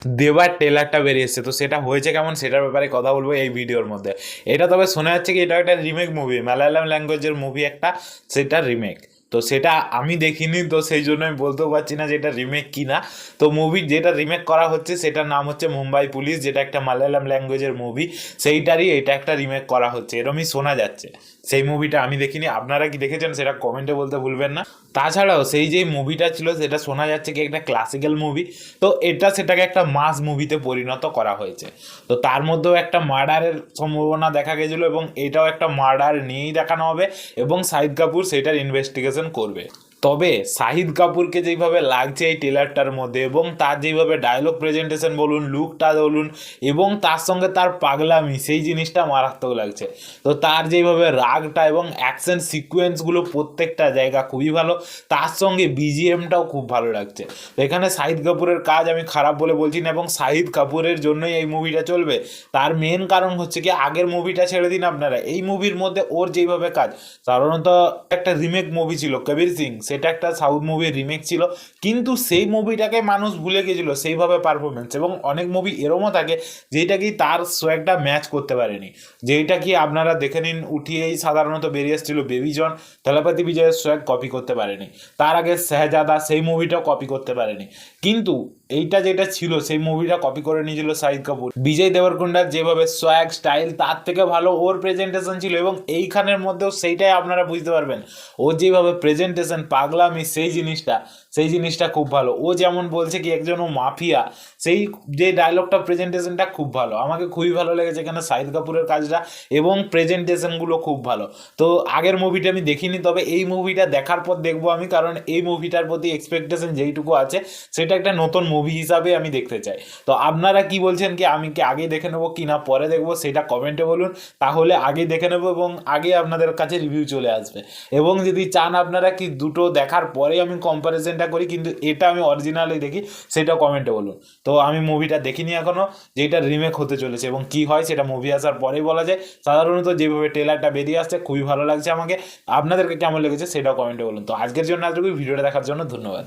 দেবার ট্রেলারটা বেরিয়েছে, তো সেটা হয়েছে কেমন সেটার ব্যাপারে কথা বলবো এই ভিডিওর মধ্যে। এটা তবে শোনা যাচ্ছে কি এটা একটা রিমেক মুভি, মালায়ালাম ল্যাঙ্গুয়েজের মুভি একটা, সেটা রিমেক। তো সেটা আমি দেখিনি, তো সেই জন্য আমি বলতেও পারছি না যে এটা রিমেক কি না। তো মুভি যেটা রিমেক করা হচ্ছে সেটার নাম হচ্ছে মুম্বাই পুলিশ, যেটা একটা মালায়ালাম ল্যাঙ্গুয়েজের মুভি, সেইটারই এটা একটা রিমেক করা হচ্ছে এরমই শোনা যাচ্ছে। সেই মুভিটা আমি দেখিনি, আপনারা কি দেখেছেন সেটা কমেন্টে বলতে ভুলবেন না। তাছাড়াও সেই যে মুভিটা ছিল সেটা শোনা যাচ্ছে কি একটা ক্লাসিক্যাল মুভি, তো এটা সেটাকে একটা মাস মুভিতে পরিণত করা হয়েছে। তো তার মধ্যেও একটা মার্ডারের সম্ভাবনা দেখা গেছিলো, এবং এটাও একটা মার্ডার নিয়েই দেখানো হবে, এবং শাহিদ কাপুর সেটার ইনভেস্টিগেশন করবে। তবে শাহিদ কাপুরকে যেইভাবে লাগছে এই ট্রেলারটার মধ্যে, এবং তার যেইভাবে ডায়লগ প্রেজেন্টেশন বলুন, লুকটা বলুন, এবং তার সঙ্গে তার পাগলামি, সেই জিনিসটা মারাত্মক লাগছে। তো তার যেইভাবে রাগটা এবং অ্যাকশন সিকোয়েন্সগুলো প্রত্যেকটা জায়গা খুবই ভালো, তার সঙ্গে বিজিএমটাও খুব ভালো লাগছে। তো এখানে শাহিদ কাপুরের কাজ আমি খারাপ বলে বলছি না, এবং শাহিদ কাপুরের জন্যই এই মুভিটা চলবে। তার মেন কারণ হচ্ছে কি আগের মুভিটা ছেড়ে দিন আপনারা, এই মুভির মধ্যে ওর যেইভাবে কাজ, সাধারণত একটা রিমেক মুভি ছিল কবির সিং, সেটা একটা সাউথ মুভির রিমেক ছিল, কিন্তু সেই মুভিটাকে মানুষ ভুলে গেছিল সেইভাবে পারফরমেন্স। এবং অনেক মুভি এরমও থাকে যেটা কি তার সোয়াগটা ম্যাচ করতে পারেনি, যেইটা কি আপনারা দেখে নিন উঠিয়েই সাধারণত বেরিয়ে এসেছিল বেবি জন, তেলাপাতি বিজয়ের সোয়াগ কপি করতে পারেনি। তার আগে শাহজাদা, সেই মুভিটাও কপি করতে পারেনি। কিন্তু এইটা যেটা ছিল সেই মুভিটা কপি করে নিয়েছিল শাহিদ কাপুর। বিজয় দেবরকোন্ডার যেভাবে সোয়াগ স্টাইল, তার থেকে ভালো ওর প্রেজেন্টেশন ছিল, এবং এইখানের মধ্যেও সেইটাই আপনারা বুঝতে পারবেন। ও যেভাবে প্রেজেন্টেশন, পাগলামি, সেই জিনিসটা খুব ভালো। ও যেমন বলছে কি একজন ও মাফিয়া, সেই যে ডায়লগটা, প্রেজেন্টেশনটা খুব ভালো, আমাকে খুবই ভালো লেগেছে এখানে শাহিদ কাপুরের কাজটা, এবং প্রেজেন্টেশনগুলো খুব ভালো। তো আগের মুভিটা আমি দেখিনি, তবে এই মুভিটা দেখার পর দেখবো আমি, কারণ এই মুভিটার প্রতি এক্সপেকটেশন যেইটুকু আছে সেটা একটা নতুন মুভি হিসাবে আমি দেখতে চাই। তো আপনারা কি বলছেন, কি আমি কি আগে দেখে নেবো কি না পরে দেখবো, সেটা কমেন্টে বলুন। তাহলে আগে দেখে নেবো এবং আগে আপনাদের কাছে রিভিউ চলে আসবে। এবং যদি চান আপনারা কি দুটো দেখার পরে আমি কম্পারিজনটা করি, কিন্তু এটা আমি অরিজিনালি দেখি, সেটা কমেন্টে বলুন। তো আমি মুভিটা দেখিনি এখনও, যেটা রিমেক হতে চলেছে, এবং কি হয় সেটা মুভি আসার পরেই বলা যায়। সাধারণত যেভাবে ট্রেলারটা বেরিয়ে আসছে খুবই ভালো লাগছে আমাকে। আপনাদেরকে কেমন লেগেছে সেটাও কমেন্টে বলুন। তো আজকের জন্য এতটুকুই, ভিডিওটা দেখার জন্য ধন্যবাদ।